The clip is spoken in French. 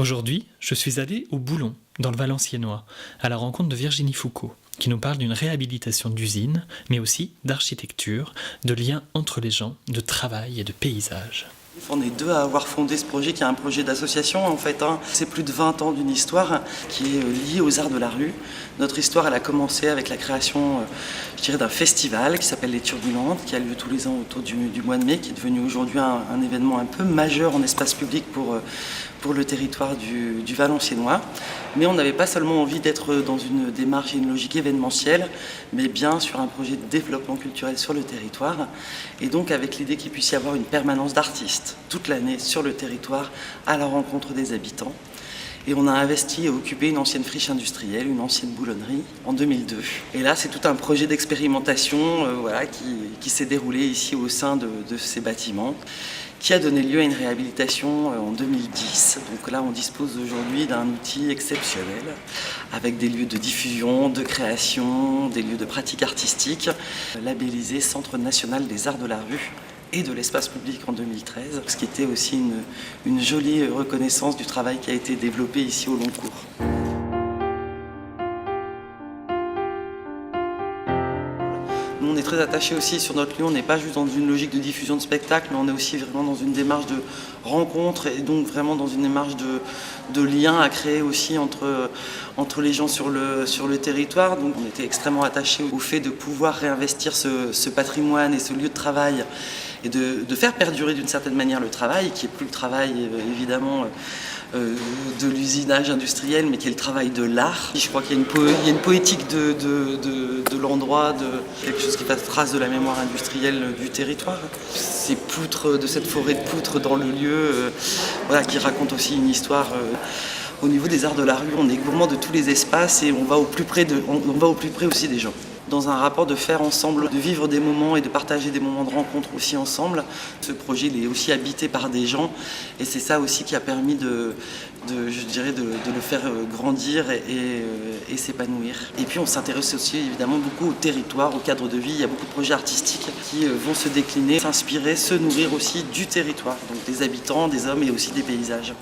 Aujourd'hui, je suis allé au Boulon, dans le Valenciennois, à la rencontre de Virginie Foucault, qui nous parle d'une réhabilitation d'usine, mais aussi d'architecture, de liens entre les gens, de travail et de paysage. On est deux à avoir fondé ce projet qui est un projet d'association en fait. C'est plus de 20 ans d'une histoire qui est liée aux arts de la rue. Notre histoire elle a commencé avec la création d'un festival qui s'appelle Les Turbulentes, qui a lieu tous les ans autour du mois de mai, qui est devenu aujourd'hui un événement un peu majeur en espace public pour le territoire du Valenciennois. Mais on n'avait pas seulement envie d'être dans une démarche et une logique événementielle, mais bien sur un projet de développement culturel sur le territoire. Et donc avec l'idée qu'il puisse y avoir une permanence d'artistes toute l'année sur le territoire à la rencontre des habitants. Et on a investi et occupé une ancienne friche industrielle, une ancienne boulonnerie, en 2002. Et là, c'est tout un projet d'expérimentation qui s'est déroulé ici au sein de ces bâtiments, qui a donné lieu à une réhabilitation en 2010. Donc là, on dispose aujourd'hui d'un outil exceptionnel, avec des lieux de diffusion, de création, des lieux de pratique artistique, labellisé Centre national des arts de la rue et de l'espace public en 2013, ce qui était aussi une jolie reconnaissance du travail qui a été développé ici au long cours. Nous, on est très attachés aussi sur notre lieu, on n'est pas juste dans une logique de diffusion de spectacles, mais on est aussi vraiment dans une démarche de rencontre et donc vraiment dans une démarche de lien à créer aussi entre les gens sur le territoire. Donc on était extrêmement attachés au fait de pouvoir réinvestir ce patrimoine et ce lieu de travail et de faire perdurer d'une certaine manière le travail, qui n'est plus le travail évidemment de l'usinage industriel, mais qui est le travail de l'art. Je crois qu'il y a une poétique de l'endroit, de quelque chose qui fasse trace de la mémoire industrielle du territoire. Ces poutres, de cette forêt de poutres dans le lieu, qui raconte aussi une histoire. Au niveau des arts de la rue, on est gourmand de tous les espaces et on va au plus près aussi des gens. Dans un rapport de faire ensemble, de vivre des moments et de partager des moments de rencontre aussi ensemble. Ce projet il est aussi habité par des gens et c'est ça aussi qui a permis de le faire grandir et s'épanouir. Et puis on s'intéresse aussi évidemment beaucoup au territoire, au cadre de vie. Il y a beaucoup de projets artistiques qui vont se décliner, s'inspirer, se nourrir aussi du territoire, donc des habitants, des hommes et aussi des paysages.